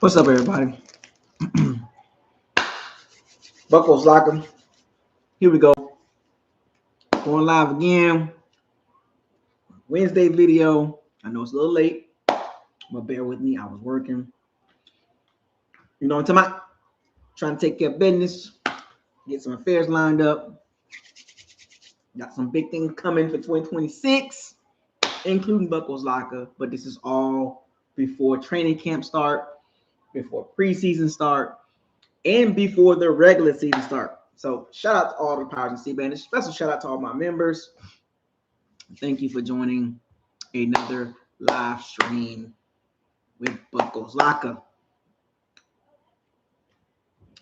What's up, everybody? BucosLocker. Here we go. Going live again. Wednesday video. I know it's a little late, but bear with me. I was working. You know what I'm talking about? Trying to take care of business, get some affairs lined up. Got some big things coming for 2026, including BucosLocker. But this is all before training camp start, before preseason start, and before the regular season start. So shout out to all the Powers and C-Band. Special shout out to all my members. Thank you for joining another live stream with BucosLocker.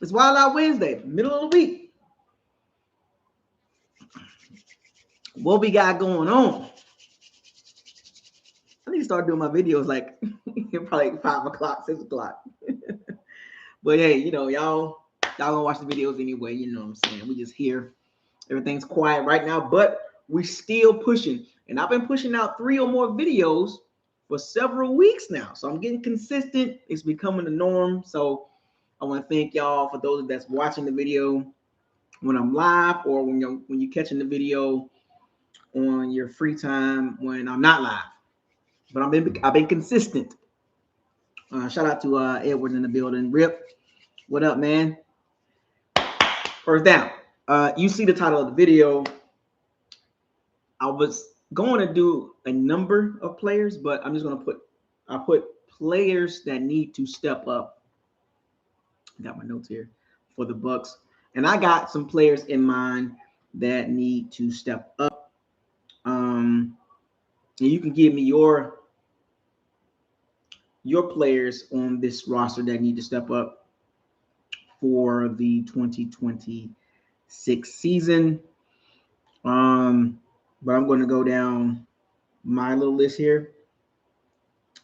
It's Wild Out Wednesday, middle of the week. What we got going on? I need to start doing my videos like probably 5 o'clock, 6 o'clock. But hey, you know, y'all gonna watch the videos anyway. You know what I'm saying? We just here. Everything's quiet right now, but we still pushing. And I've been pushing out 3 or more videos for several weeks now. So I'm getting consistent. It's becoming the norm. So I want to thank y'all for those that's watching the video when I'm live or when you're catching the video on your free time when I'm not live. But I've been consistent. Shout out to Edward in the building. Rip, what up, man? First down. You see the title of the video. I was going to do a number of players, but I'm just going to put players that need to step up. I got my notes here for the Bucs, and I got some players in mind that need to step up. And you can give me your players on this roster that need to step up for the 2026 season. But I'm going to go down my little list here.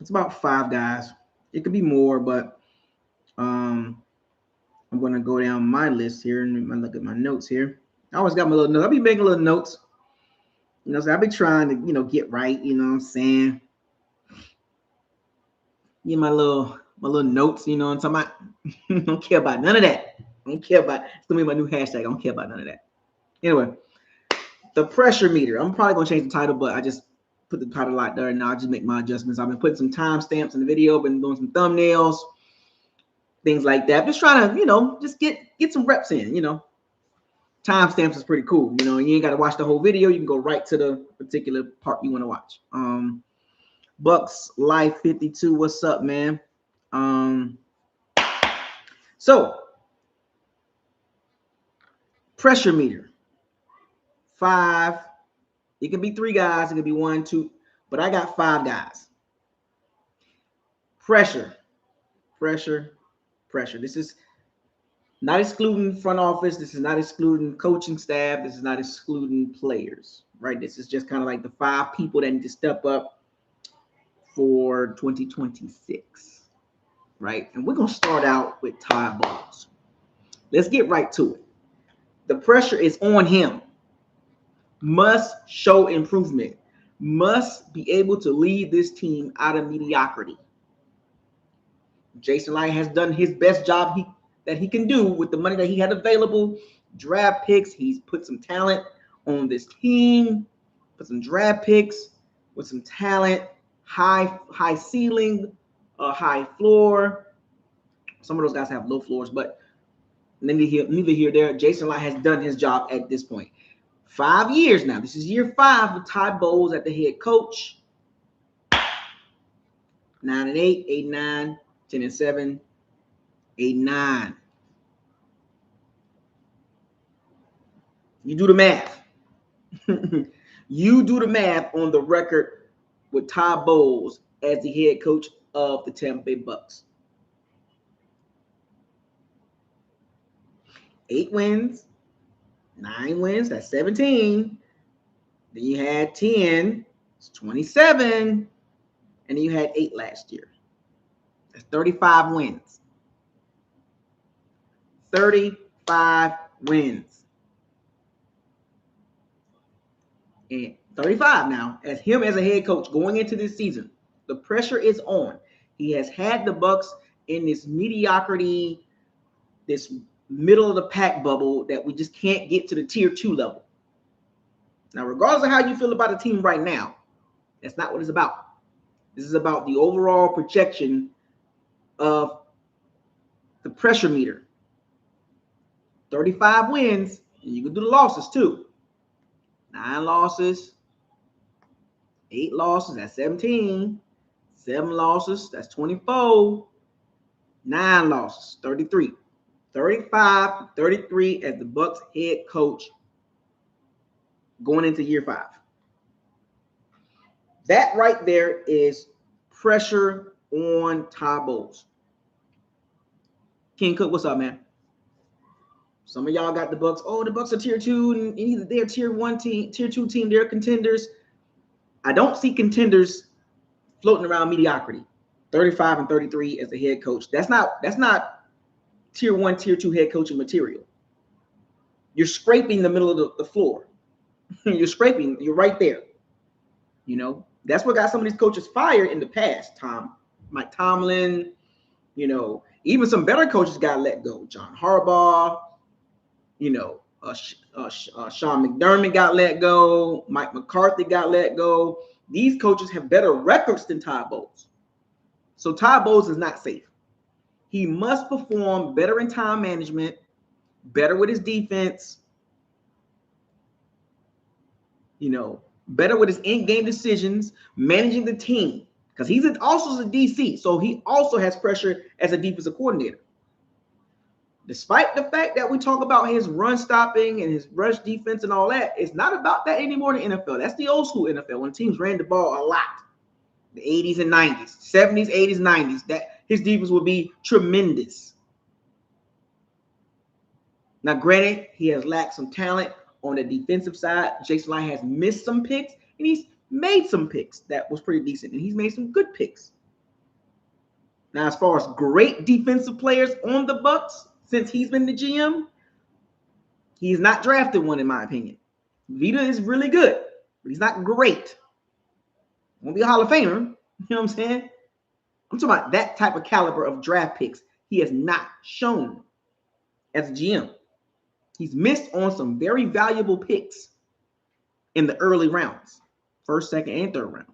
It's about 5 guys. It could be more, but I'm going to go down my list here and look at my notes here. I always got my little notes. I'll be making little notes. You know, so I've been trying to, get right. You know what I'm saying? Get my little notes. You know what I'm talking about? I don't care about none of that. I don't care about. It's gonna be my new hashtag. I don't care about none of that. Anyway, the pressure meter. I'm probably gonna change the title, but I just put the title out there, and I'll just make my adjustments. I've been putting some timestamps in the video. Been doing some thumbnails, things like that. Just trying to, just get some reps in. Timestamps is pretty cool. You ain't got to watch the whole video. You can go right to the particular part you want to watch. Bucs Life 52. What's up, man? So pressure meter 5. It can be 3 guys. It could be 1, 2, but I got 5 guys. Pressure. This is not excluding front office. This is not excluding coaching staff. This is not excluding players, right? This is just kind of like the 5 people that need to step up for 2026, right? And we're going to start out with Todd Bowles. Let's get right to it. The pressure is on him. Must show improvement. Must be able to lead this team out of mediocrity. Jason Licht has done his best job that he can do with the money that he had available. Draft picks. He's put some talent on this team. Put some draft picks with some talent. High ceiling, high floor. Some of those guys have low floors, but neither here nor there. Jason Licht has done his job at this point. 5 years now. This is year 5 with Todd Bowles at the head coach. 9-8, 8-9, 10-7, 8-9. You do the math. You do the math on the record with Todd Bowles as the head coach of the Tampa Bay Bucs. 8 wins, 9 wins, that's 17. Then you had 10, it's 27. And then you had 8 last year. That's 35 wins. 35 wins. And 35 now, as him as a head coach going into this season. The pressure is on. He has had the Bucs in this mediocrity, this middle of the pack bubble that we just can't get to the tier 2 level. Now, regardless of how you feel about the team right now, that's not what it's about. This is about the overall projection of the pressure meter. 35 wins, and you can do the losses too. 9 losses, 8 losses, that's 17. 7 losses, that's 24. 9 losses, 33. 35, 33 as the Bucs head coach going into year 5. That right there is pressure on Todd Bowles. King Cook, what's up, man? Some of y'all got the Bucs. Oh, the Bucs are tier 2, and either they're tier 1 team, tier 2 team, they're contenders. I don't see contenders floating around mediocrity. 35 and 33 as a head coach. That's not tier 1, tier 2 head coaching material. You're scraping the middle of the floor. You're scraping. You're right there. You know, that's what got some of these coaches fired in the past. Mike Tomlin, you know, even some better coaches got let go. John Harbaugh, you know, Sean McDermott got let go. Mike McCarthy got let go. These coaches have better records than Todd Bowles. So Todd Bowles is not safe. He must perform better in time management, better with his defense, you know, better with his in-game decisions, managing the team. Because he's also a DC, so he also has pressure as a defensive coordinator. Despite the fact that we talk about his run stopping and his rush defense and all that, it's not about that anymore in the NFL. That's the old school NFL when teams ran the ball a lot. The 80s and 90s, 70s, 80s, 90s, that his defense would be tremendous. Now, granted, he has lacked some talent on the defensive side. Jason Light has missed some picks, and he's made some picks that was pretty decent, and he's made some good picks. Now, as far as great defensive players on the Bucs, since he's been the GM, he's not drafted one, in my opinion. Vita is really good, but he's not great. Won't be a Hall of Famer. You know what I'm saying? I'm talking about that type of caliber of draft picks. He has not shown as a GM. He's missed on some very valuable picks in the early rounds, first, second, and third round.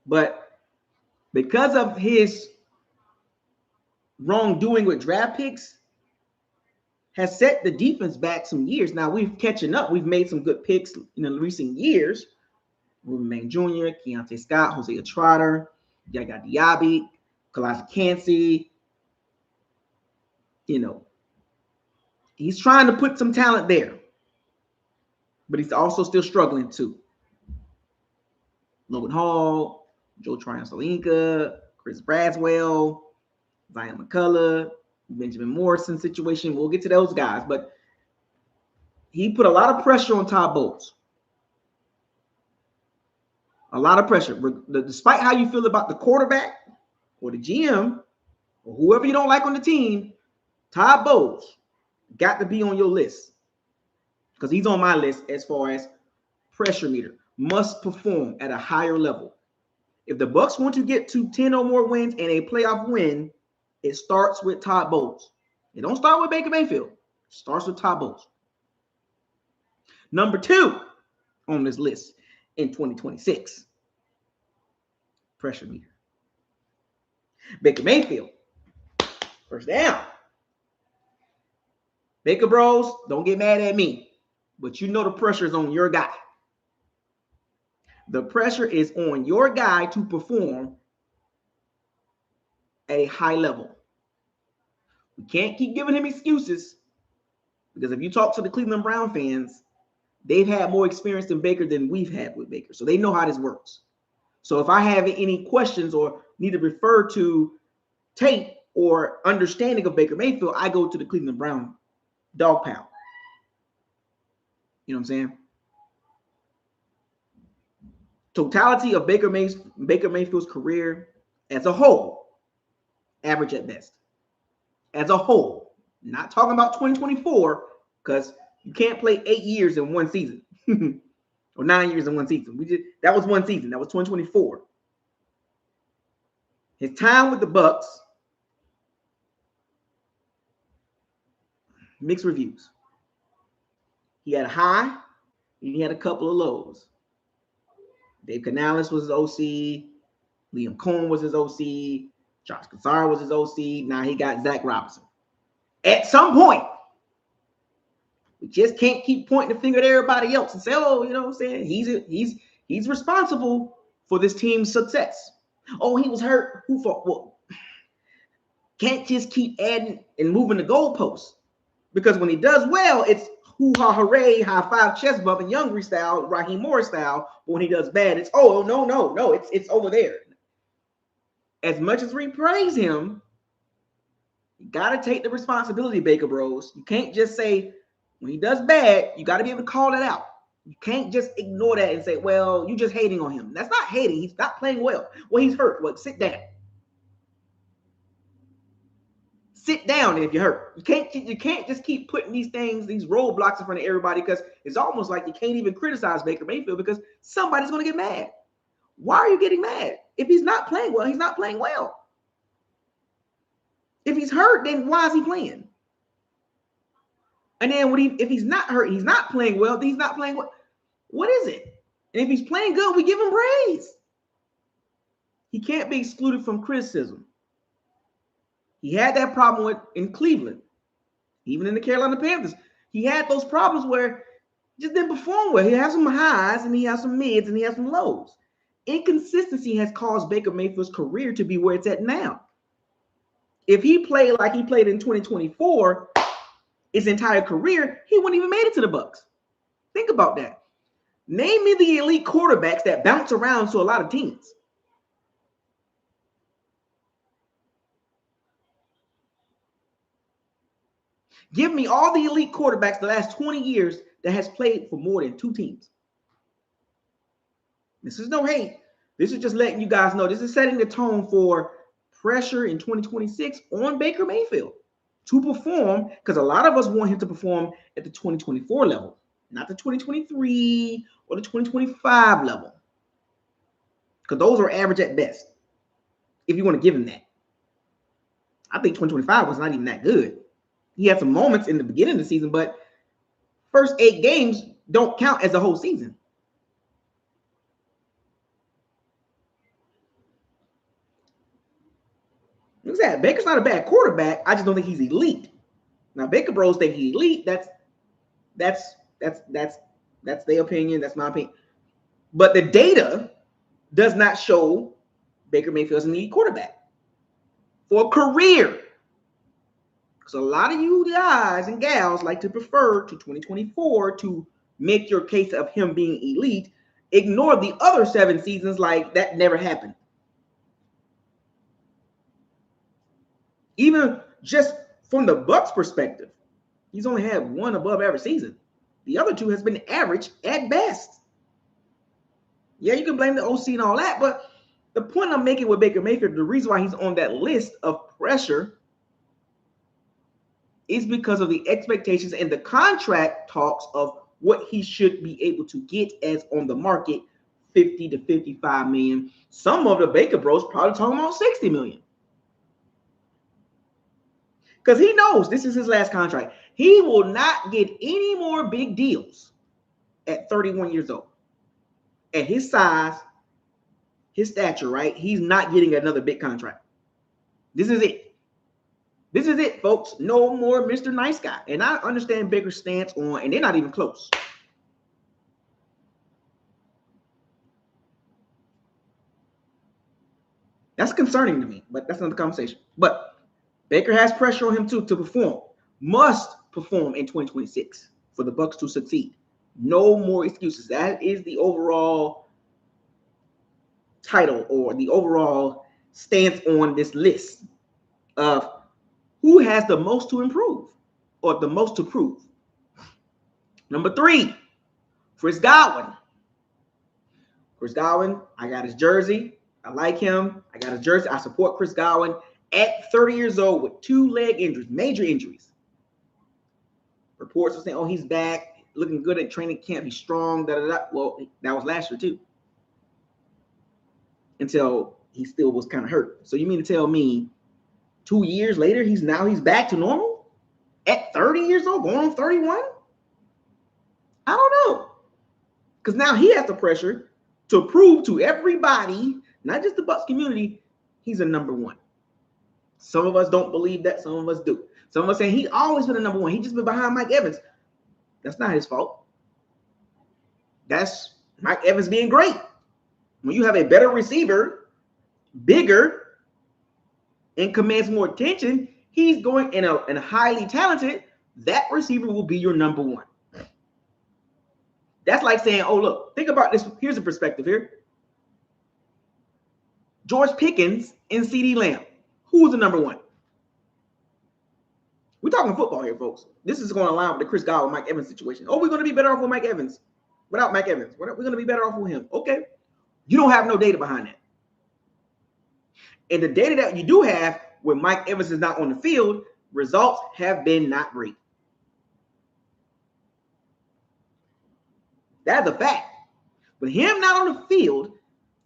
But because of his wrongdoing with draft picks, has set the defense back some years. Now we're catching up. We've made some good picks in the recent years. Ruben Maine Jr., Keontae Scott, Hosea Trotter, Yaya Diaby, Kalasi Kancey. You know, he's trying to put some talent there, but he's also still struggling too. Logan Hall, Joe Tryon-Solinka, Chris Braswell, Zion McCullough, Benjamin Morrison situation. We'll get to those guys, but he put a lot of pressure on Todd Bowles. A lot of pressure. Despite how you feel about the quarterback or the GM or whoever you don't like on the team, Todd Bowles got to be on your list because he's on my list as far as pressure meter. Must perform at a higher level. If the Bucs want to get to 10 or more wins and a playoff win, it starts with Todd Bowles. It don't start with Baker Mayfield. It starts with Todd Bowles. Number 2 on this list in 2026, pressure meter. Baker Mayfield, first down. Baker Bros, don't get mad at me, but you know the pressure is on your guy. The pressure is on your guy to perform at a high level. We can't keep giving him excuses because if you talk to the Cleveland Brown fans, they've had more experience than Baker than we've had with Baker. So they know how this works. So if I have any questions or need to refer to tape or understanding of Baker Mayfield, I go to the Cleveland Brown dog pound. You know what I'm saying? Totality of Baker Mayfield's career as a whole, average at best. As a whole, not talking about 2024, because you can't play 8 years in one season or 9 years in one season. That was one season. That was 2024. His time with the Bucs, mixed reviews. He had a high, and he had a couple of lows. Dave Canales was his OC. Liam Cohen was his OC. Josh Cassar was his OC. Now he got Zach Robinson. At some point, we just can't keep pointing the finger at everybody else and say, oh, you know what I'm saying? He's responsible for this team's success. Oh, he was hurt. Who fought? Well, can't just keep adding and moving the goalposts. Because when he does well, it's hoo-ha, hooray, high-five, chest bump, and Youngry style, Raheem Morris style. But when he does bad, it's, oh, no, it's over there. As much as we praise him, you got to take the responsibility, Baker Bros. You can't just say, when he does bad, you got to be able to call it out. You can't just ignore that and say, well, you're just hating on him. That's not hating. He's not playing well. Well, he's hurt. Well, sit down. Sit down if you're hurt. You can't just keep putting these things, these roadblocks in front of everybody, because it's almost like you can't even criticize Baker Mayfield because somebody's going to get mad. Why are you getting mad? If he's not playing well, he's not playing well. If he's hurt, then why is he playing? And then if he's not hurt, he's not playing well, then he's not playing well. What is it? And if he's playing good, we give him praise. He can't be excluded from criticism. He had that problem in Cleveland, even in the Carolina Panthers. He had those problems where he just didn't perform well. He has some highs, and he has some mids, and he has some lows. Inconsistency has caused Baker Mayfield's career to be where it's at now. If he played like he played in 2024, his entire career, he wouldn't even made it to the Bucs. Think about that. Name me the elite quarterbacks that bounce around to a lot of teams. Give me all the elite quarterbacks the last 20 years that has played for more than 2 teams. This is no hate. This is just letting you guys know. This is setting the tone for pressure in 2026 on Baker Mayfield to perform, because a lot of us want him to perform at the 2024 level, not the 2023 or the 2025 level, because those are average at best, if you want to give him that. I think 2025 was not even that good. He had some moments in the beginning of the season, but first 8 games don't count as a whole season. Look at that. Baker's not a bad quarterback. I just don't think he's elite. Now, Baker Bros think he's elite. That's their opinion. That's my opinion. But the data does not show Baker Mayfield's an elite quarterback for a career. Because a lot of you guys and gals like to prefer to 2024 to make your case of him being elite. Ignore the other 7 seasons like that never happened. Even just from the Bucs perspective, he's only had 1 above average season. The other 2 has been average at best. Yeah, you can blame the OC and all that, but the point I'm making with Baker Mayfield, the reason why he's on that list of pressure is because of the expectations and the contract talks of what he should be able to get as on the market, 50 to 55 million. Some of the Baker Bros probably talking about 60 million. Because he knows this is his last contract. He will not get any more big deals at 31 years old. At his size, his stature, right? He's not getting another big contract. This is it. This is it, folks. No more Mr. Nice Guy. And I understand Baker's stance on, and they're not even close. That's concerning to me, but that's another conversation. But Baker has pressure on him too to perform. Must perform in 2026 for the Bucs to succeed. No more excuses. That is the overall title or the overall stance on this list of who has the most to improve or the most to prove. Number 3, Chris Godwin. Chris Godwin, I got his jersey. I like him. I got his jersey. I support Chris Godwin at 30 years old with 2 leg injuries, major injuries. Reports are saying, oh, he's back, looking good at training camp. He's strong. Well, that was last year too. Until he still was kind of hurt. So you mean to tell me 2 years later, he's back to normal at 30 years old, going on 31? I don't know. Because now he has the pressure to prove to everybody, not just the Bucs community, he's a number one. Some of us don't believe that. Some of us do. Some of us saying he's always been a number one. He just been behind Mike Evans. That's not his fault. That's Mike Evans being great. When you have a better receiver, bigger, and commands more attention, he's going in a highly talented, that receiver will be your number one. That's like saying, oh, look, think about this. Here's a perspective here. George Pickens and CeeDee Lamb. Who's the number one? We're talking football here, folks. This is going to align with the Chris Godwin, Mike Evans situation. Oh, we're going to be better off with Mike Evans. Without Mike Evans. We're going to be better off with him. Okay. You don't have no data behind that. And the data that you do have, when Mike Evans is not on the field, results have been not great. That's a fact. With him not on the field,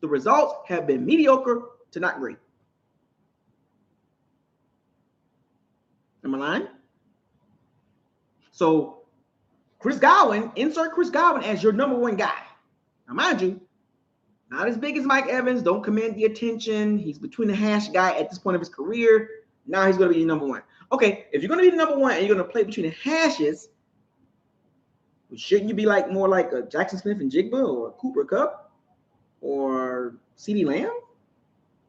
the results have been mediocre to not great. Am I lying? So, Chris Godwin, insert Chris Godwin as your number one guy. Now, mind you, not as big as Mike Evans, don't command the attention. He's between the hash guy at this point of his career. Now he's going to be your number one. Okay, if you're going to be the number one and you're going to play between the hashes, shouldn't you be like more like a Jackson Smith and Jigba or a Cooper Kupp or CeeDee Lamb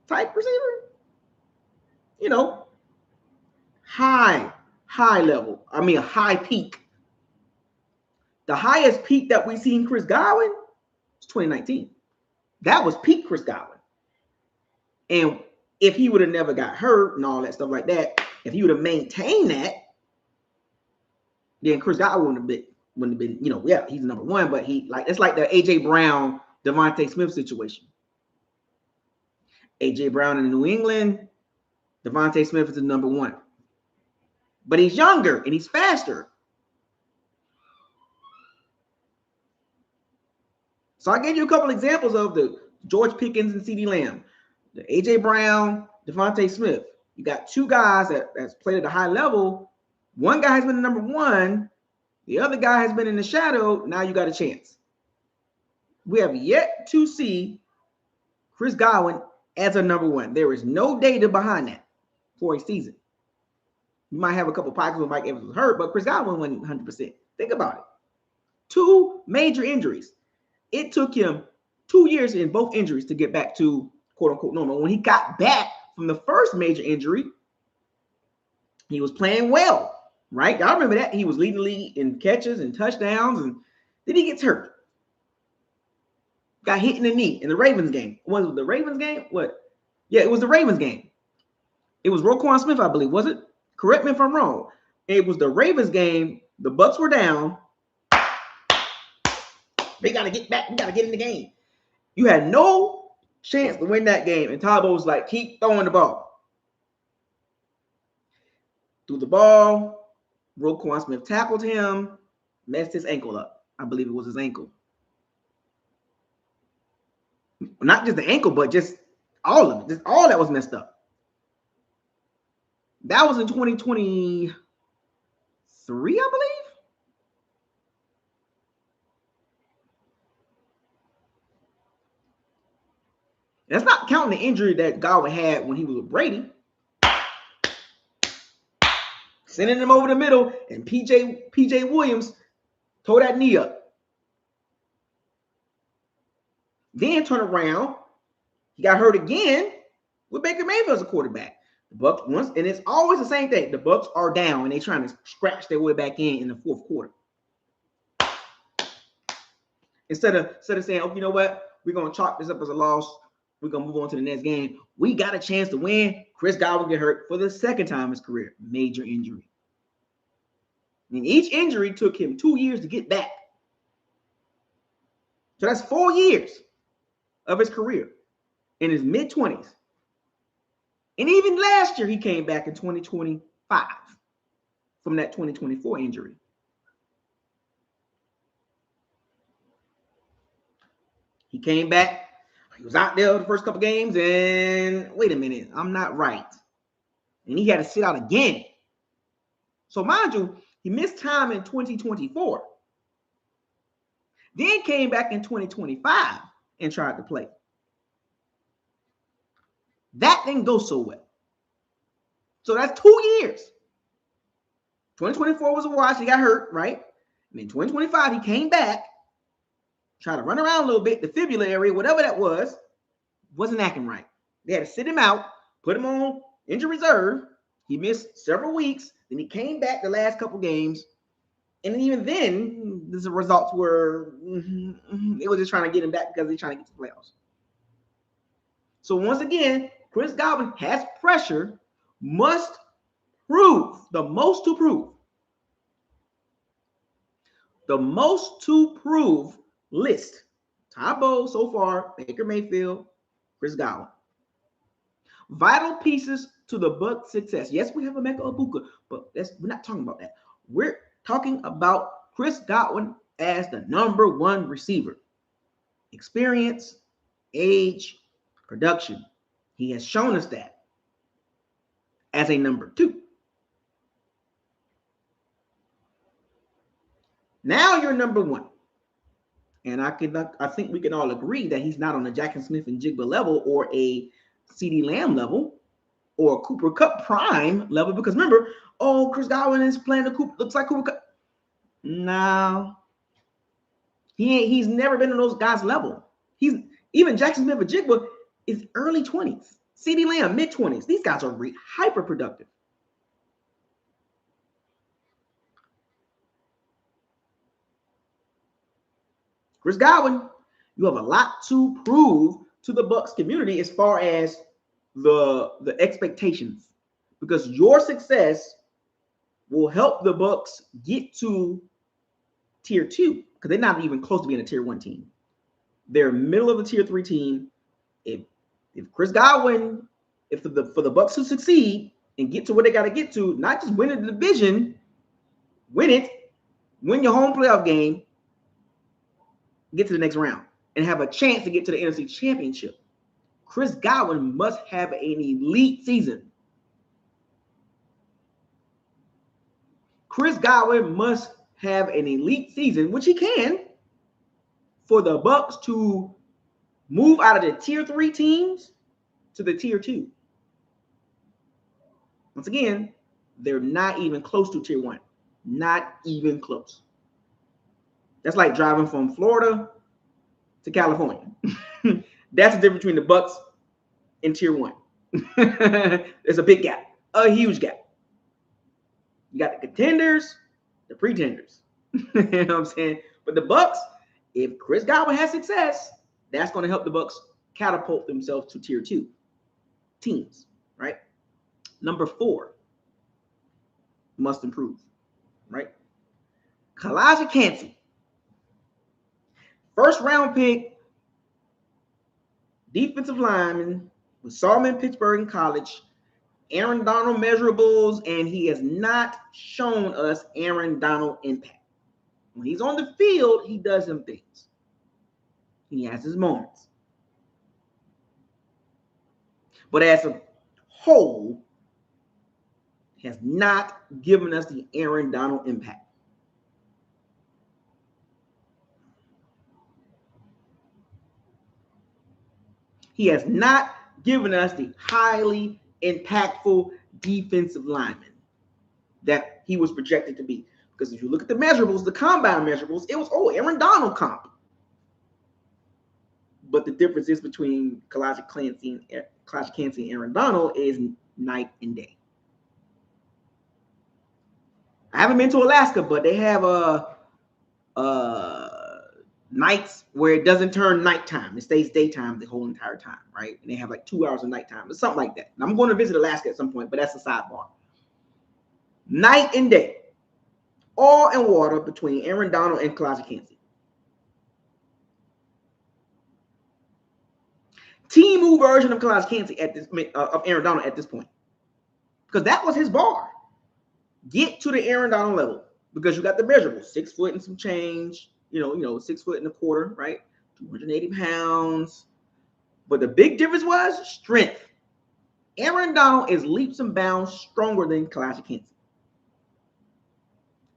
type receiver? You know, high level. I mean, a high peak. The highest peak that we've seen Chris Godwin was 2019. That was peak Chris Godwin. And if he would have never got hurt and all that stuff like that, if he would have maintained that, then Chris Godwin wouldn't have been, you know, yeah, he's number one, but it's like the AJ Brown, Devontae Smith situation. AJ Brown in New England, Devontae Smith is the number one. But he's younger and he's faster. So I gave you a couple examples of the George Pickens and CeeDee Lamb, the AJ Brown, Devontae Smith. You got two guys that's played at a high level. One guy has been the number one. The other guy has been in the shadow. Now you got a chance. We have yet to see Chris Godwin as a number one. There is no data behind that for a season. You might have a couple pockets where Mike Evans was hurt, but Chris Godwin went 100%. Think about it. 2 major injuries. It took him 2 years in both injuries to get back to quote-unquote normal. When he got back from the first major injury, he was playing well, right? Y'all remember that? He was leading the league in catches and touchdowns, and then he gets hurt. Got hit in the knee in the Ravens game. Was it the Ravens game? What? Yeah, it was the Ravens game. It was Roquan Smith, I believe, was it? Correct me if I'm wrong. It was the Ravens game. The Bucs were down. They got to get back. We got to get in the game. You had no chance to win that game. And Tabo was like, keep throwing the ball. Threw the ball. Roquan Smith tackled him. Messed his ankle up. I believe it was his ankle. Not just the ankle, but just all of it. Just all that was messed up. That was in 2023, I believe. That's not counting the injury that Godwin had when he was with Brady. Sending him over the middle, and PJ Williams tore that knee up. Then turn around. He got hurt again with Baker Mayfield as a quarterback. The Bucs once, and it's always the same thing. The Bucs are down, and they're trying to scratch their way back in the fourth quarter. Instead of saying, oh, you know what? We're going to chalk this up as a loss. We're going to move on to the next game. We got a chance to win. Chris Godwin get hurt for the second time in his career. Major injury. And each injury took him 2 years to get back. So that's 4 years of his career in his mid-20s. And even last year, he came back in 2025 from that 2024 injury. He came back He was out there the first couple games, and wait a minute, I'm not right. And he had to sit out again. So mind you, he missed time in 2024. Then came back in 2025 and tried to play. That didn't go so well. So that's 2 years. 2024 was a wash. He got hurt, right? And in 2025, he came back, tried to run around a little bit. The fibula area, whatever that was, wasn't acting right. They had to sit him out, put him on injury reserve. He missed several weeks. Then he came back the last couple games. And even then, the results were, they were just trying to get him back because they're trying to get to the playoffs. So once again, Chris Godwin has pressure, must prove, the most to prove list. Tabo so far, Baker Mayfield, Chris Godwin. Vital pieces to the Bucs' success. Yes, we have Emeka Egbuka, but we're not talking about that. We're talking about Chris Godwin as the number one receiver. Experience, age, production. He has shown us that as a number 2. Now you're number 1. And I think we can all agree that he's not on a Jackson Smith and Jigba level or a CeeDee Lamb level or a Cooper Kupp prime level. Because remember, Chris Godwin is playing looks like Cooper Kupp. No. He's never been on those guys' level. Even Jackson Smith and Jigba is early 20s. CeeDee Lamb, mid-20s. These guys are hyper productive. Chris Godwin, you have a lot to prove to the Bucs community as far as the expectations, because your success will help the Bucs get to tier 2, because they're not even close to being a tier 1 team. They're middle of the tier 3 team. If Chris Godwin, for the Bucs to succeed and get to where they got to get to, not just win the division, win your home playoff game, get to the next round, and have a chance to get to the NFC Championship, Chris Godwin must have an elite season. Chris Godwin must have an elite season, which he can, for the Bucs to move out of the tier 3 teams to the tier 2. Once again, they're not even close to tier 1. Not even close. That's like driving from Florida to California. That's the difference between the Bucs and tier 1. There's a big gap, a huge gap. You got the contenders, the pretenders. You know what I'm saying? But the Bucs, if Chris Godwin has success, that's going to help the Bucs catapult themselves to tier 2 teams, right? Number 4, must improve, right? Kalijah Kancey, first round pick, defensive lineman. We saw him in Pittsburgh in college. Aaron Donald measurables, and he has not shown us Aaron Donald impact. When he's on the field, he does some things. He has his moments. But as a whole, has not given us the Aaron Donald impact. He has not given us the highly impactful defensive lineman that he was projected to be. Because if you look at the measurables, the combine measurables, it was, Aaron Donald comp. But the difference is between Kalijah Kancey and Aaron Donald is night and day. I haven't been to Alaska, but they have nights where it doesn't turn nighttime. It stays daytime the whole entire time, right? And they have like 2 hours of nighttime or something like that. And I'm going to visit Alaska at some point, but that's a sidebar. Night and day. All in water between Aaron Donald and Kalijah Kancey. Team version of Kalijah Kancey of Aaron Donald at this point. Because that was his bar. Get to the Aaron Donald level. Because you got the measurables. 6 foot and some change. 6 foot and a quarter, right? 280 pounds. But the big difference was strength. Aaron Donald is leaps and bounds stronger than Kalashnikov Kansas.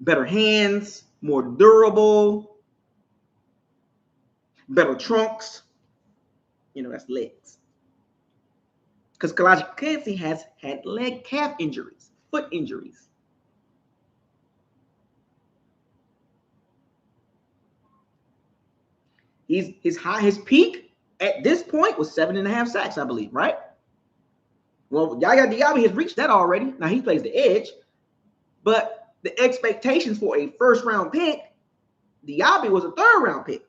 Better hands, more durable, better trunks. That's legs. Because Kalashnikov Kansas has had leg calf injuries, foot injuries. His peak at this point was 7.5 sacks, I believe, right? Well, Yaya Diaby has reached that already. Now he plays the edge, but the expectations for a first-round pick, Diaby was a third-round pick.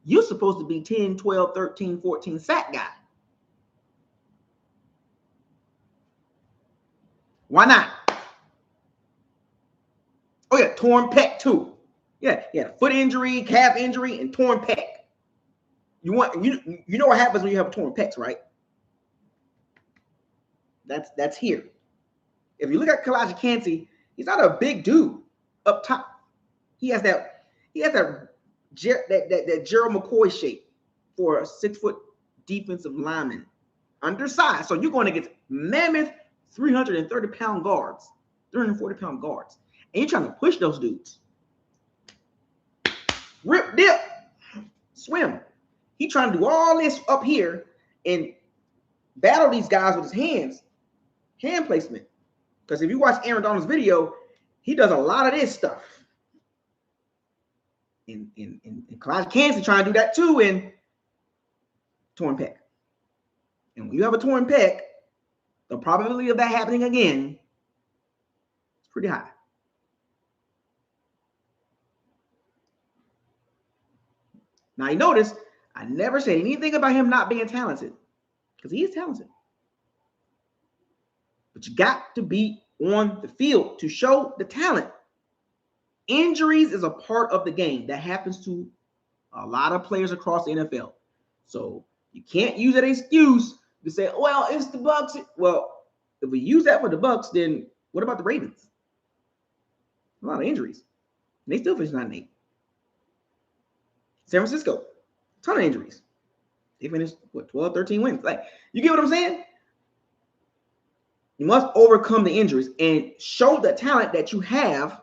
You're supposed to be 10, 12, 13, 14 sack guy. Why not? Oh, yeah, torn pec too. Yeah, foot injury, calf injury, and torn pec. You know what happens when you have torn pecs, right? That's here. If you look at Kalashnikov Kansas, he's not a big dude up top. He has that Gerald McCoy shape for a 6-foot defensive lineman. Undersized. So you're going against mammoth 330-pound guards, 340-pound guards. And you're trying to push those dudes. Rip, dip, swim. He's trying to do all this up here and battle these guys with his hands. Hand placement. Because if you watch Aaron Donald's video, he does a lot of this stuff. In Kalashnikov Kansas trying to do that too in torn pec. And when you have a torn pec, the probability of that happening again is pretty high. Now you notice I never said anything about him not being talented, because he is talented. But you got to be on the field to show the talent. Injuries is a part of the game that happens to a lot of players across the NFL. So you can't use that excuse to say, well, it's the Bucs. Well, if we use that for the Bucs, then what about the Ravens? A lot of injuries. And they still finished 9-8. San Francisco, a ton of injuries. They finished, 12, 13 wins. Like, you get what I'm saying? You must overcome the injuries and show the talent that you have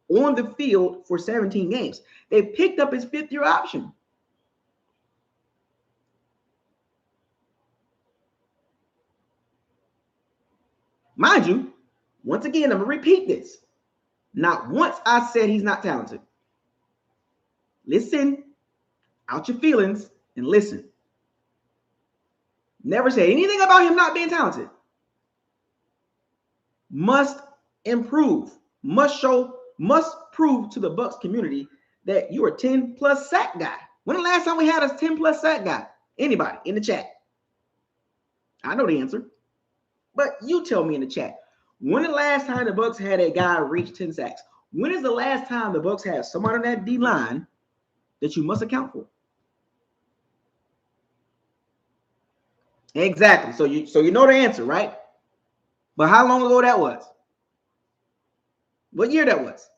on the field for 17 games. They picked up his 5th-year option. Mind you, once again, I'm going to repeat this. Not once I said he's not talented. Listen out your feelings and listen. Never said anything about him not being talented. Must improve. Must prove to the Bucs community that you're a 10+ sack guy. When the last time we had a 10+ sack guy? Anybody in the chat? I know the answer. But you tell me in the chat. When the last time the Bucs had a guy reach 10 sacks? When is the last time the Bucs had somebody on that D-line that you must account for? Exactly. So you know the answer, right? But how long ago that was? What year that was?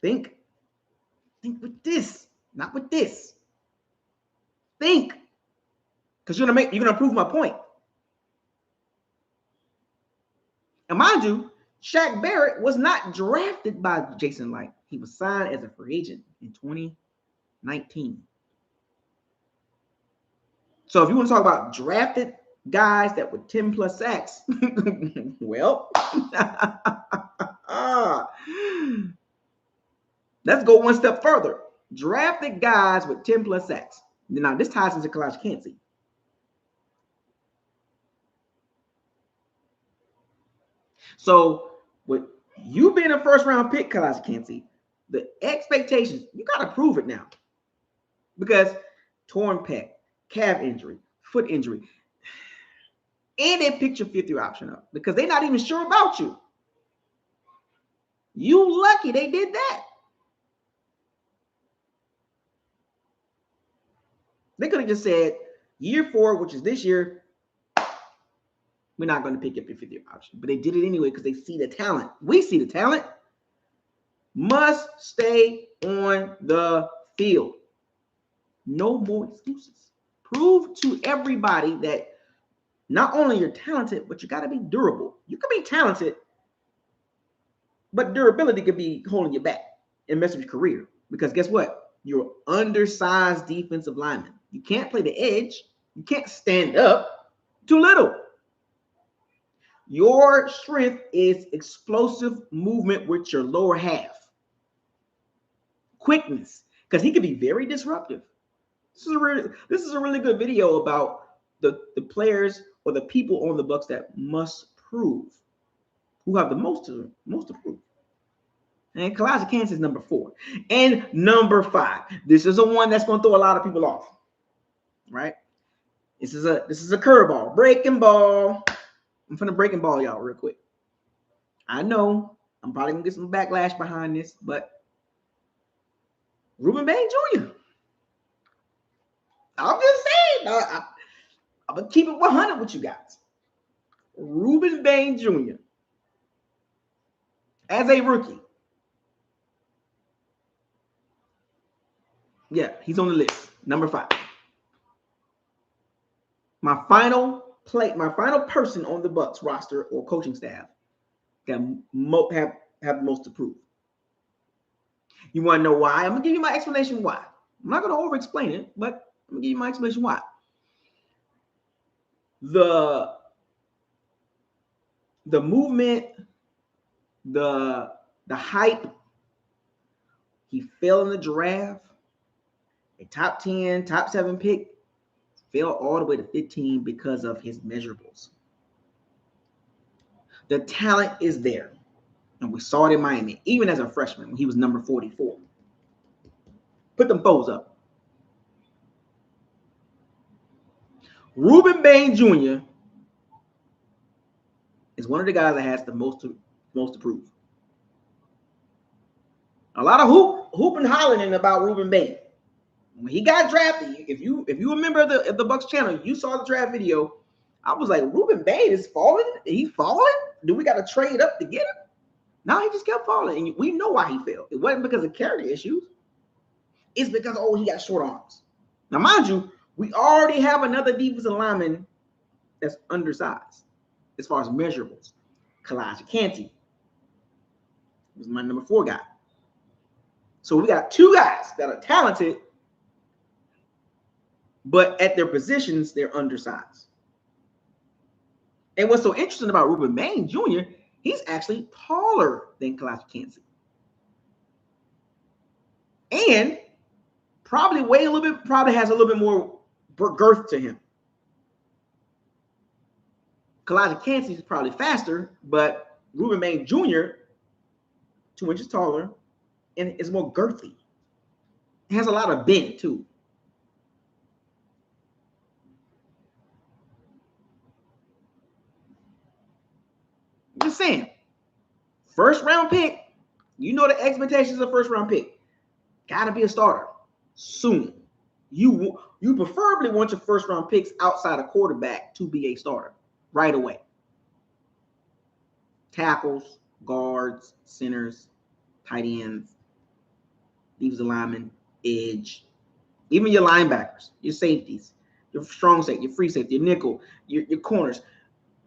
Think with this, not with this. Think. Because you're gonna prove my point. And mind you, Shaq Barrett was not drafted by Jason Light. He was signed as a free agent in 2019. So if you want to talk about drafted guys that were 10+ sacks, well, let's go one step further. Drafted guys with 10+ sacks. Now, this ties into Kalashnikov Kansas. So, with you being a first-round pick, Kalashnikov Kansas, the expectations, you got to prove it now. Because torn pec, calf injury, foot injury, and they picked your 5th-year option up because they're not even sure about you. You lucky they did that. They could have just said, year 4, which is this year, we're not going to pick up your 5th-year option. But they did it anyway because they see the talent. We see the talent. Must stay on the field. No more excuses. Prove to everybody that not only you're talented, but you got to be durable. You can be talented, but durability could be holding you back and messing with your career. Because guess what? You're undersized defensive lineman. You can't play the edge. You can't stand up. Too little. Your strength is explosive movement with your lower half. Quickness, because he can be very disruptive. This is a really good video about the players or the people on the Bucs that must prove, who have the most to prove. And Kansas is number 4. And number 5. This is the one that's going to throw a lot of people off. Right? This is a curveball. Breaking ball. I'm finna breaking ball y'all real quick. I know I'm probably gonna get some backlash behind this, but Ruben Bain Jr. I'm just saying, I'm gonna keep it 100 with you guys. Ruben Bain Jr. as a rookie. Yeah, he's on the list. Number 5. My final person on the Bucs roster or coaching staff that have the most to prove. You want to know why? I'm gonna give you my explanation why. I'm not gonna over-explain it, but I'm gonna give you my explanation why. The movement, the hype. He fell in the draft, a top 10, top 7 pick, fell all the way to 15 because of his measurables. The talent is there. And we saw it in Miami, even as a freshman when he was number 44. Put them foes up. Ruben Bain Jr. is one of the guys that has the most to prove. A lot of hooping hollering about Ruben Bain. When he got drafted, if you remember the Bucs channel, you saw the draft video. I was like, Ruben Bain is falling. He's falling. Do we got to trade up to get him? No, he just kept falling, and we know why he fell. It wasn't because of character issues. It's because he got short arms. Now, mind you, we already have another defensive lineman that's undersized as far as measurables. Kalijah was my number 4 guy. So we got 2 guys that are talented, but at their positions, they're undersized. And what's so interesting about Ruben Bain Jr., he's actually taller than Kalijah. And probably has a little bit more girth to him. Kalijah is probably faster, but Ruben Bain Jr., 2 inches taller, and is more girthy. It has a lot of bend, too. Just saying. First round pick. You know the expectations of first round pick. Gotta be a starter soon. You preferably want your first round picks outside of quarterback to be a starter right away. Tackles, guards, centers, tight ends, defensive linemen, edge, even your linebackers, your safeties, your strong safety, your free safety, your nickel, your corners.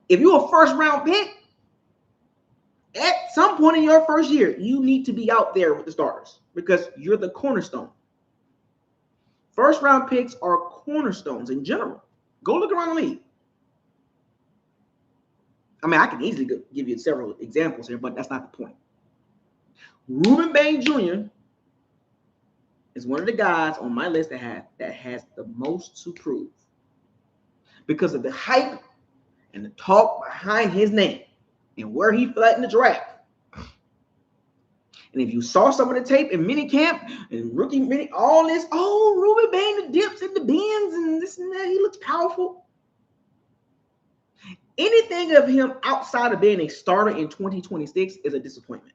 If you're a first round pick, at some point in your first year, you need to be out there with the starters because you're the cornerstone. First round picks are cornerstones in general. Go look around the league. I mean, I can easily give you several examples here, but that's not the point. Ruben Bain Jr. is one of the guys on my list that has the most to prove because of the hype and the talk behind his name and where he fell in the draft. And if you saw some of the tape in minicamp and rookie mini, all this, Ruben Bain, the dips and the bends and this and that, he looks powerful. Anything of him outside of being a starter in 2026 is a disappointment.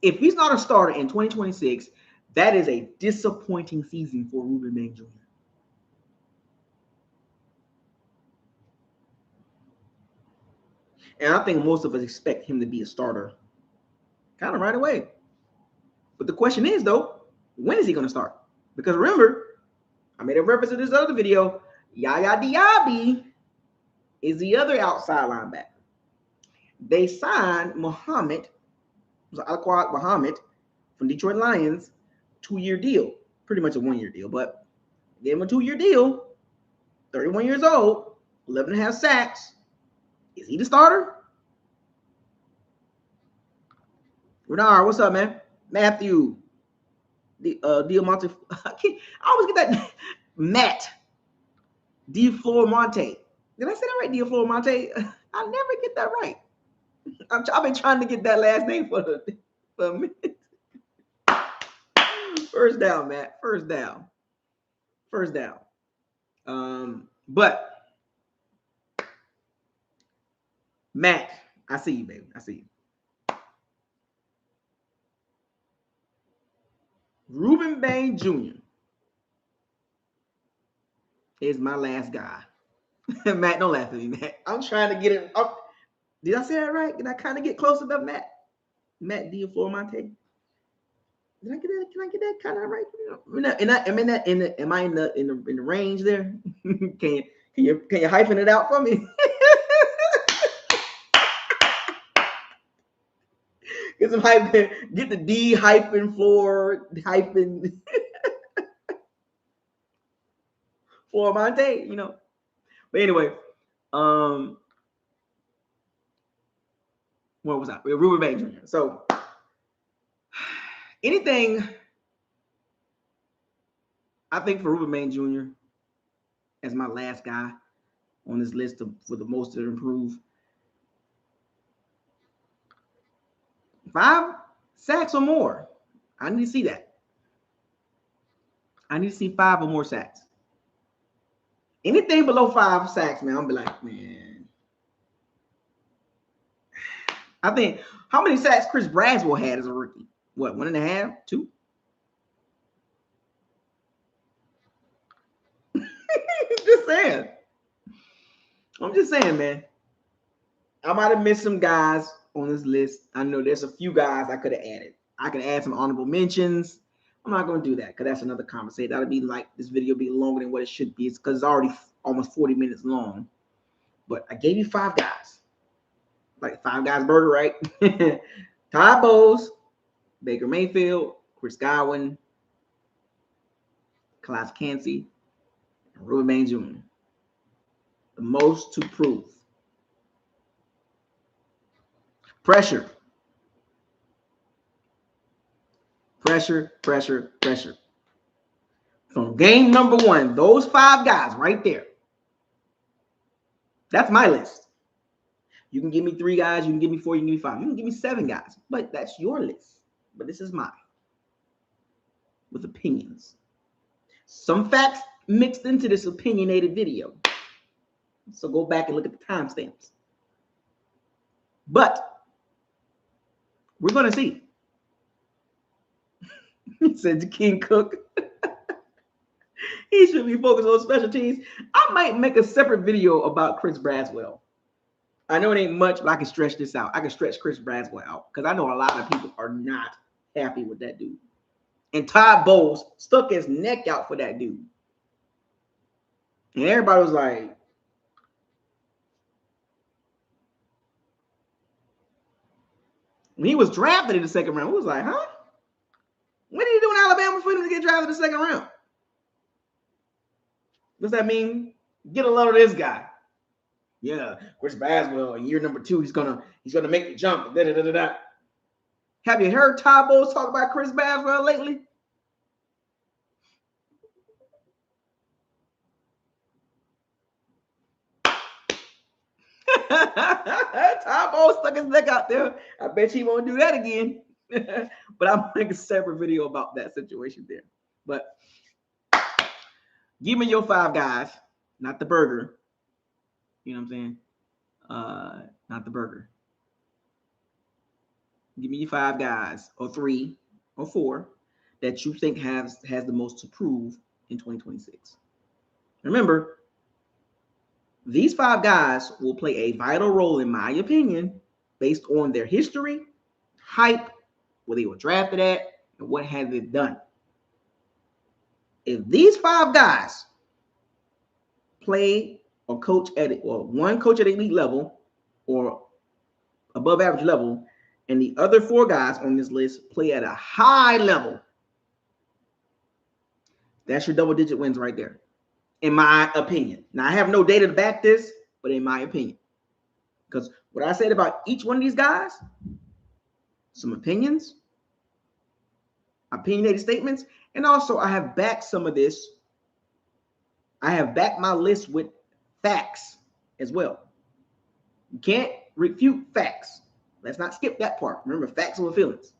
If he's not a starter in 2026, That is a disappointing season for Ruben Bain Jr. And I think most of us expect him to be a starter kind of right away. But the question is, though, when is he going to start? Because remember, I made a reference to this other video. Yaya Diaby is the other outside linebacker. They signed Muhammad from Detroit Lions, 2-year deal. Pretty much a 1-year deal, but gave him a 2-year deal. 31 years old, 11 and a half sacks. Is he the starter? Renard, what's up, man? Matthew, Diamante. I always get that. Matt DeFlormonte. Did I say that right? DeFlormonte? I never get that right. I've been trying to get that last name for a minute. First down, Matt. First down. But Matt, I see you, baby. I see you. Ruben Bain Jr. is my last guy. Matt, don't laugh at me, Matt. I'm trying to get it up. Did I say that right? Did I kind of get close enough, Matt? Matt DeFlormonte. Did I get that? Can I get that kind of right? Am I in the range there? Can you hyphen it out for me? Get some hyphen. Get the D hyphen floor hyphen Flormonte, But anyway, what was that? Ruben Bain Jr. So anything, I think for Ruben Bain Jr. as my last guy on this list for the most to improve. 5 sacks or more. I need to see that. I need to see 5 or more sacks. Anything below 5 sacks, man, I'll be like, man. I think, how many sacks Chris Braswell had as a rookie? What, 1.5, 2? Just saying. I'm just saying, man. I might have missed some guys on this list. I know there's a few guys I could have added. I can add some honorable mentions. I'm not going to do that because that's another conversation. That'll be like, this video be longer than what it should be. It's because it's already almost 40 minutes long. But I gave you 5 guys. Like 5 guys burger, right? Todd Bowles, Baker Mayfield, Chris Godwin, Kalais Cansey, and Ruben Bain Jr. The most to prove. Pressure. From game number 1, those 5 guys right there. That's my list. You can give me 3 guys, you can give me 4, you can give me 5, you can give me 7 guys, but that's your list. But this is mine. With opinions. Some facts mixed into this opinionated video. So go back and look at the timestamps. But we're going to see. He said King Cook. He should be focused on special teams. I might make a separate video about Chris Braswell. I know it ain't much, but I can stretch this out. I can stretch Chris Braswell out because I know a lot of people are not happy with that dude. And Todd Bowles stuck his neck out for that dude. And everybody was like, when he was drafted in the 2nd round, we was like, huh? What did he do in Alabama for him to get drafted in the 2nd round? What's that mean? Get a load of this guy. Yeah, Chris Braswell, in year number 2, he's gonna make the jump. Da, da, da, da, da. Have you heard Todd Bowles talk about Chris Braswell lately? Todd Bowles stuck his neck out there. I bet he won't do that again. But I'm making a separate video about that situation there. But give me your 5 guys, not the burger. You know what I'm saying? Not the burger. Give me your 5 guys, or 3, or 4, that you think has the most to prove in 2026. Remember, these 5 guys will play a vital role, in my opinion, based on their history, hype, where they were drafted at, and what have they done. If these 5 guys play or coach at it, or one coach at elite level or above average level, and the other 4 guys on this list play at a high level, that's your double-digit wins right there, in my opinion. Now, I have no data to back this, but in my opinion, because what I said about each one of these guys, some opinions, opinionated statements, and also I have backed some of this. I have backed my list with facts as well. You can't refute facts. Let's not skip that part. Remember, facts over feelings.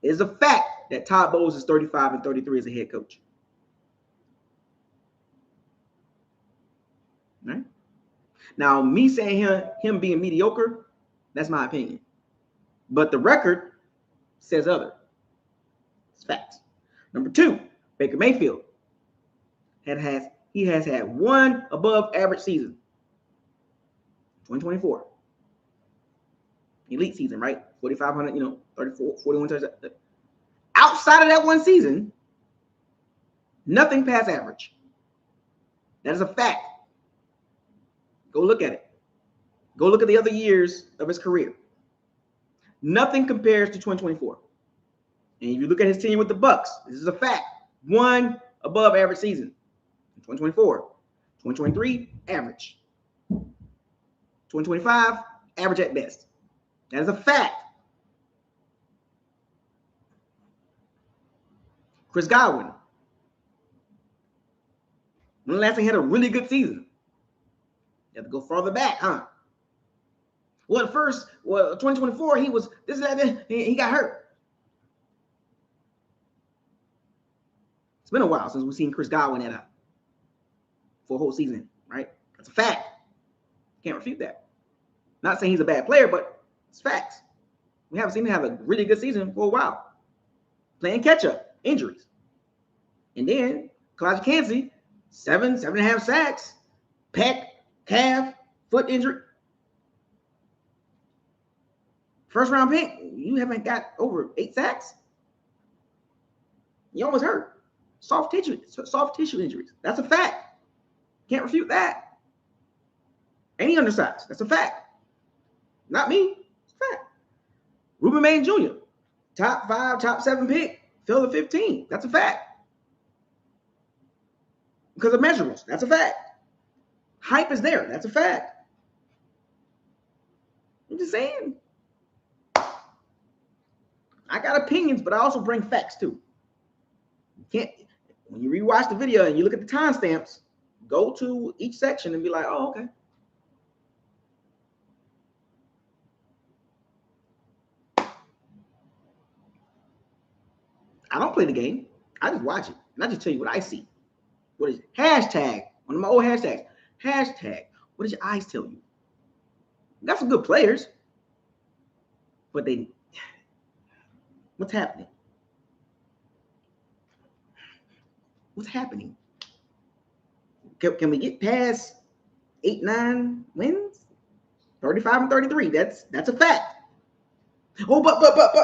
It is a fact that Todd Bowles is 35-33 as a head coach. Right? Now, me saying him being mediocre, that's my opinion. But the record says other. It's facts. Number 2, Baker Mayfield. He has had one above average season. 2024. Elite season, right? 4,500, 34, 41 touchdowns. Outside of that one season, nothing past average. That is a fact. Go look at it. Go look at the other years of his career. Nothing compares to 2024. And if you look at his tenure with the Bucs, this is a fact. One above average season. 2024. 2023, average. 2025, average at best. That is a fact. Chris Godwin. When the last time he had a really good season? You have to go farther back, huh? Well, at first, 2024, he was this, that, he got hurt. It's been a while since we've seen Chris Godwin for a whole season, right? That's a fact. Can't refute that. Not saying he's a bad player, but it's facts. We haven't seen him have a really good season for a while. Playing catch-up, injuries. And then, Kalijah Kancey, 7.5 sacks, pec, calf, foot injury. First round pick, you haven't got over 8 sacks. You almost hurt. Soft tissue injuries. That's a fact. Can't refute that. Any undersized. That's a fact. Not me. It's a fact. Ruben Maine Jr., top 5, top 7 pick, fell to 15. That's a fact. Because of measurables. That's a fact. Hype is there. That's a fact. I'm just saying. I got opinions, but I also bring facts too. You can't, when you rewatch the video and you look at the timestamps, go to each section and be like, oh, okay. I don't play the game. I just watch it. And I just tell you what I see. What is it? Hashtag, one of my old hashtags. Hashtag, what does your eyes tell you? Got some good players, but what's happening? What's happening? Can we get past 8-9 wins? 35-33. That's a fact. Oh, but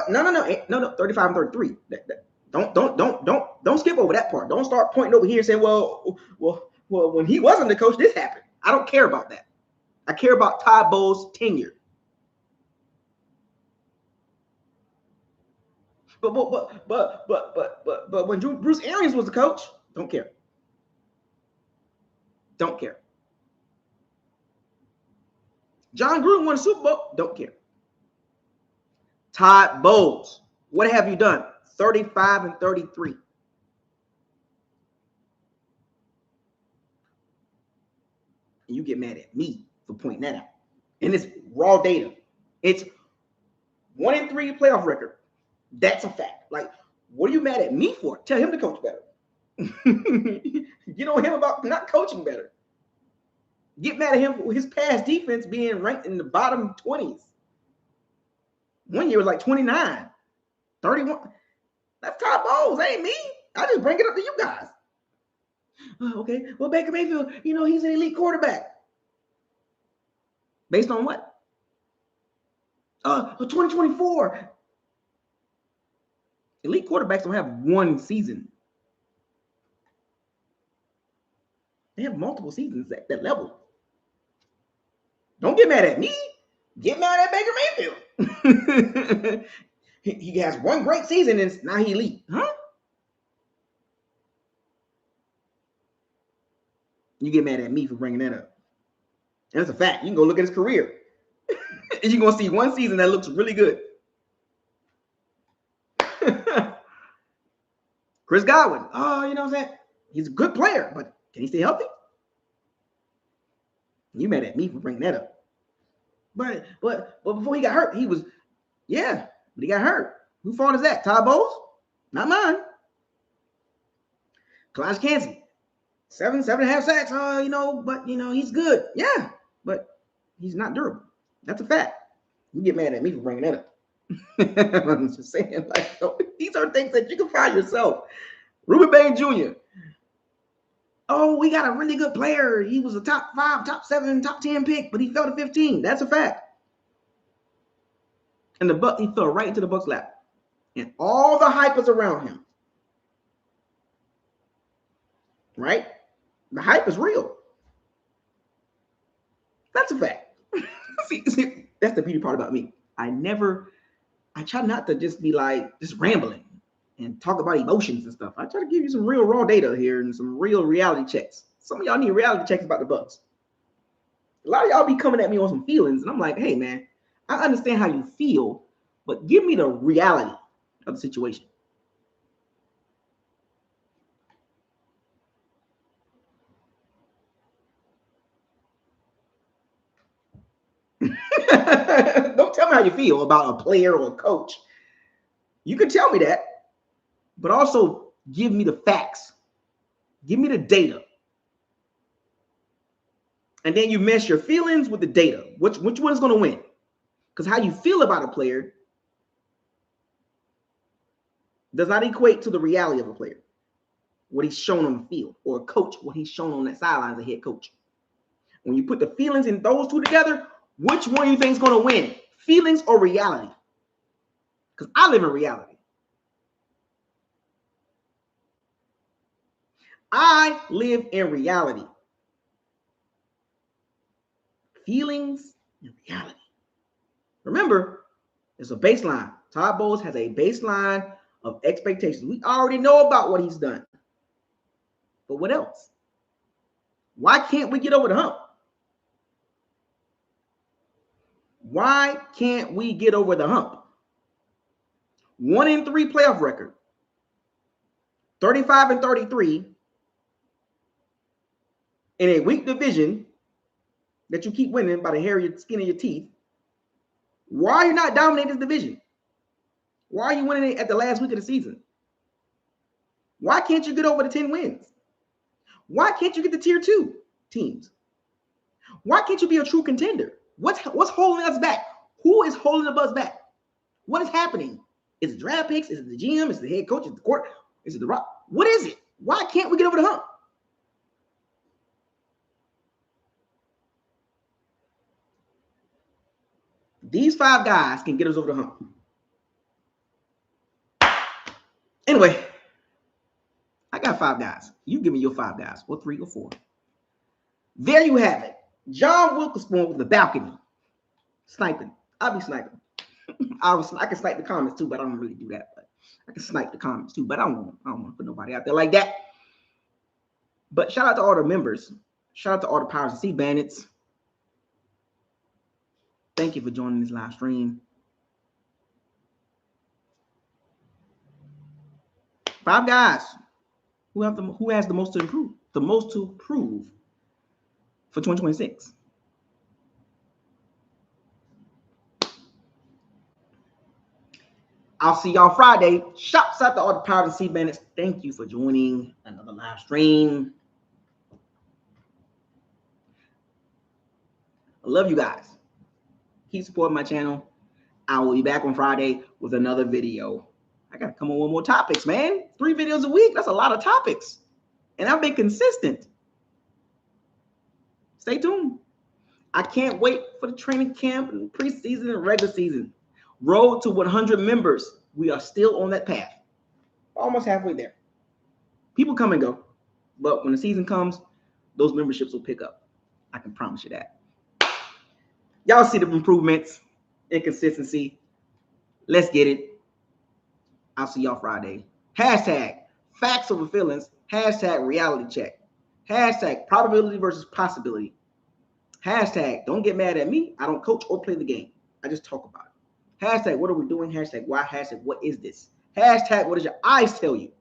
no, 35-33. Don't skip over that part. Don't start pointing over here saying, well, when he wasn't the coach, this happened. I don't care about that. I care about Todd Bowles' tenure. But when Bruce Arians was the coach, don't care. Don't care. John Gruden won a Super Bowl, don't care. Todd Bowles, what have you done? 35-33. And you get mad at me for pointing that out. And it's raw data. It's 1-3 playoff record. That's a fact. Like, what are you mad at me for? Tell him to coach better. Get on him about not coaching better. Get mad at him for his past defense being ranked in the bottom 20s. One year was like 29, 31. That's Todd Bowles. That ain't me. I just bring it up to you guys. Okay. Well, Baker Mayfield, he's an elite quarterback. Based on what? 2024. Elite quarterbacks don't have one season. They have multiple seasons at that level. Don't get mad at me. Get mad at Baker Mayfield. He has one great season and now he's elite. Huh? You get mad at me for bringing that up. And that's a fact. You can go look at his career. And you're going to see one season that looks really good. Chris Godwin. Oh, you know what I'm saying? He's a good player, but can he stay healthy? You mad at me for bringing that up. But before he got hurt, he was, but he got hurt. Whose fault is that? Todd Bowles? Not mine. Kalaj Kansey. 7.5 sacks. But he's good. Yeah, but he's not durable. That's a fact. You get mad at me for bringing that up. I'm just saying, these are things that you can find yourself. Ruben Bain Jr. Oh, we got a really good player. He was a top 5, top 7, top 10 pick, but he fell to 15. That's a fact. And he fell right into the Bucs' lap. And all the hype is around him. Right? The hype is real. That's a fact. See, that's the beauty part about me. I try not to just be just rambling and talk about emotions and stuff. I try to give you some real raw data here and some real reality checks. Some of y'all need reality checks about the Bucs. A lot of y'all be coming at me on some feelings, and I'm like, hey, man, I understand how you feel, but give me the reality of the situation. Don't tell me how you feel about a player or a coach. You can tell me that, but also give me the facts. Give me the data. And then you mesh your feelings with the data. Which one is going to win? Because how you feel about a player does not equate to the reality of a player. What he's shown on the field, or a coach, what he's shown on that sideline as a head coach. When you put the feelings in those two together, which one do you think is going to win? Feelings or reality? Because I live in reality. I live in reality. Feelings and reality. Remember, it's a baseline. Todd Bowles has a baseline of expectations. We already know about what he's done. But what else? Why can't we get over the hump? Why can't we get over the hump? 1-3 playoff record. 35-33 in a weak division that you keep winning by the hair of your skin of your teeth. Why are you not dominating this division? Why are you winning it at the last week of the season? Why can't you get over the 10 wins? Why can't you get the tier 2 teams? Why can't you be a true contender? What's holding us back? Who is holding the Bucs back? What is happening? Is it draft picks? Is it the GM? Is it the head coach? Is it the court? Is it the rock? What is it? Why can't we get over the hump? These 5 guys can get us over the hump. Anyway, I got 5 guys. You give me your 5 guys, or 3 or 4. There you have it. John Wilkesborn with the balcony. Sniping. I'll be sniping. I can snipe the comments too, but I don't really do that. But I can snipe the comments too, but I don't want to put nobody out there like that. But shout out to all the members. Shout out to all the Powers and Sea Bandits. Thank you for joining this live stream. 5 guys who has the most to improve, the most to prove for 2026. I'll see y'all Friday. Shouts out to all the Powers and Sea Bandits. Thank you for joining another live stream. I love you guys. Keep supporting my channel. I will be back on Friday with another video. I got to come on with more topics, man. 3 videos a week. That's a lot of topics. And I've been consistent. Stay tuned. I can't wait for the training camp and preseason and regular season. Road to 100 members. We are still on that path. Almost halfway there. People come and go. But when the season comes, those memberships will pick up. I can promise you that. Y'all see the improvements and consistency. Let's get it. I'll see y'all Friday. Hashtag facts over feelings. Hashtag reality check. Hashtag probability versus possibility. Hashtag don't get mad at me. I don't coach or play the game. I just talk about it. Hashtag what are we doing? Hashtag why? Hashtag what is this? Hashtag what does your eyes tell you?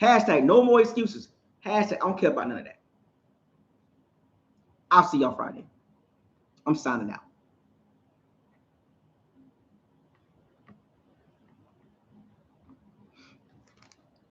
Hashtag no more excuses. Hashtag I don't care about none of that. I'll see y'all Friday. I'm signing out.